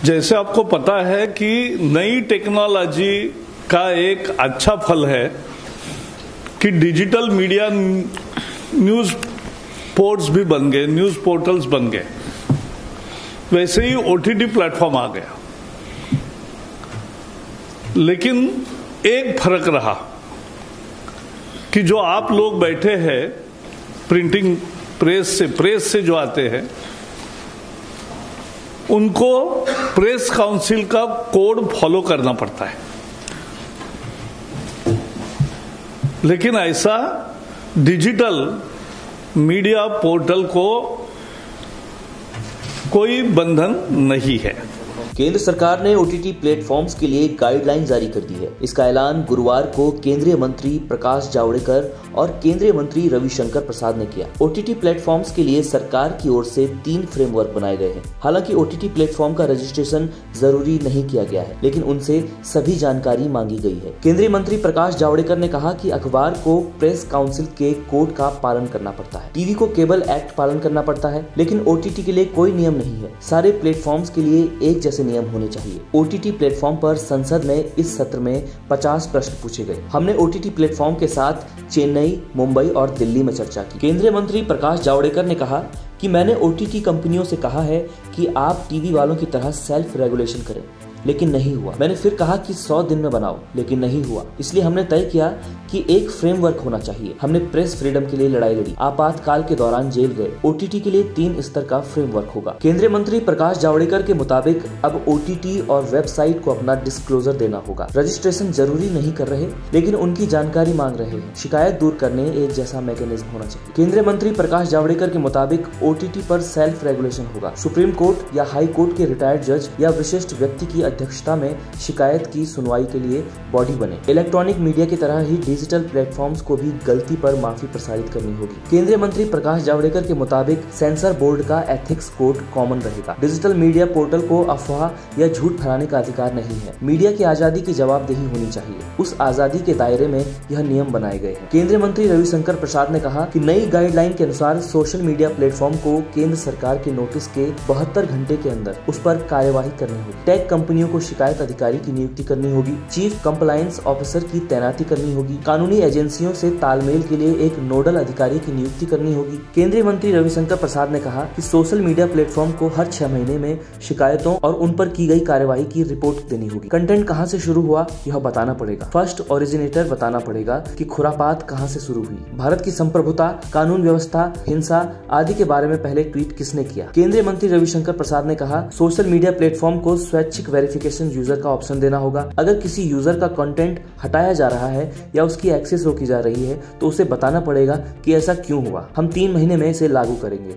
जैसे आपको पता है कि नई टेक्नोलॉजी का एक अच्छा फल है कि डिजिटल मीडिया न्यूज पोर्ट्स भी बन गए, न्यूज पोर्टल्स बन गए। वैसे ही ओटीटी प्लेटफॉर्म आ गया, लेकिन एक फर्क रहा कि जो आप लोग बैठे हैं प्रिंटिंग प्रेस से जो आते हैं, उनको प्रेस काउंसिल का कोड फॉलो करना पड़ता है। लेकिन ऐसा डिजिटल मीडिया पोर्टल को कोई बंधन नहीं है। केंद्र सरकार ने ओटीटी प्लेटफॉर्म्स के लिए गाइडलाइन जारी कर दी है। इसका ऐलान गुरुवार को केंद्रीय मंत्री प्रकाश जावड़ेकर और केंद्रीय मंत्री रविशंकर प्रसाद ने किया। ओटीटी प्लेटफॉर्म्स के लिए सरकार की ओर से 3 फ्रेमवर्क बनाए गए हैं। हालांकि ओटीटी प्लेटफॉर्म का रजिस्ट्रेशन जरूरी नहीं किया गया है, लेकिन उनसे सभी जानकारी मांगी गई है। केंद्रीय मंत्री प्रकाश जावड़ेकर ने कहा कि अखबार को प्रेस काउंसिल के कोड का पालन करना पड़ता है, टीवी को केबल एक्ट पालन करना पड़ता है, लेकिन ओटीटी के लिए कोई नियम नहीं है। सारे प्लेटफॉर्म्स के लिए एक जैसे नियम होने चाहिए। ओटीटी प्लेटफॉर्म पर संसद में इस सत्र में 50 प्रश्न पूछे गए। हमने ओटीटी प्लेटफॉर्म के साथ चेन्नई, मुंबई और दिल्ली में चर्चा की। केंद्रीय मंत्री प्रकाश जावड़ेकर ने कहा कि मैंने ओटीटी कंपनियों से कहा है कि आप टीवी वालों की तरह सेल्फ रेगुलेशन करें, लेकिन नहीं हुआ। मैंने फिर कहा कि 100 दिन में बनाओ, लेकिन नहीं हुआ। इसलिए हमने तय किया कि एक फ्रेमवर्क होना चाहिए। हमने प्रेस फ्रीडम के लिए लड़ाई लड़ी, आपातकाल के दौरान जेल गए। ओटीटी के लिए 3 स्तर का फ्रेमवर्क होगा। केंद्रीय मंत्री प्रकाश जावड़ेकर के मुताबिक अब ओटीटी और वेबसाइट को अपना डिस्क्लोजर देना होगा। रजिस्ट्रेशन जरूरी नहीं कर रहे, लेकिन उनकी जानकारी मांग रहे हैं। शिकायत दूर करने एक जैसा मैकेनिज्म होना चाहिए। केंद्रीय मंत्री प्रकाश जावड़ेकर के मुताबिक ओटीटी पर सेल्फ रेगुलेशन होगा। सुप्रीम कोर्ट या हाई कोर्ट के रिटायर्ड जज या विशिष्ट व्यक्ति की अध्यक्षता में शिकायत की सुनवाई के लिए बॉडी बने। इलेक्ट्रॉनिक मीडिया की तरह ही डिजिटल प्लेटफॉर्म्स को भी गलती पर माफी प्रसारित करनी होगी। केंद्रीय मंत्री प्रकाश जावड़ेकर के मुताबिक सेंसर बोर्ड का एथिक्स कोड कॉमन रहेगा। डिजिटल मीडिया पोर्टल को अफवाह या झूठ फैलाने का अधिकार नहीं है। मीडिया की आजादी की जवाबदेही होनी चाहिए। उस आजादी के दायरे में यह नियम बनाए गए हैं। केंद्रीय मंत्री रविशंकर प्रसाद ने कहा कि नई गाइडलाइन के अनुसार सोशल मीडिया प्लेटफॉर्म को केंद्र सरकार के नोटिस के 72 घंटे के अंदर उस पर कार्यवाही करनी होगी। टेक कंपनियों को शिकायत अधिकारी की नियुक्ति करनी होगी। चीफ कंप्लायंस ऑफिसर की तैनाती करनी होगी। कानूनी एजेंसियों से तालमेल के लिए एक नोडल अधिकारी की नियुक्ति करनी होगी। केंद्रीय मंत्री रविशंकर प्रसाद ने कहा कि सोशल मीडिया प्लेटफॉर्म को हर 6 महीने में शिकायतों और उन पर की गई कार्यवाही की रिपोर्ट देनी होगी। कंटेंट कहां से शुरू हुआ यह बताना पड़ेगा। फर्स्ट ओरिजिनेटर बताना पड़ेगा कि खुरापात कहां से शुरू हुई। भारत की संप्रभुता, कानून व्यवस्था, हिंसा आदि के बारे में पहले ट्वीट किसने किया। केंद्रीय मंत्री रविशंकर प्रसाद ने कहा सोशल मीडिया प्लेटफॉर्म को स्वैच्छिक वेरिफिकेशन यूजर का ऑप्शन देना होगा। अगर किसी यूजर का कंटेंट हटाया जा रहा है या उसकी एक्सेस रोकी जा रही है तो उसे बताना पड़ेगा कि ऐसा क्यों हुआ। हम 3 महीने में इसे लागू करेंगे।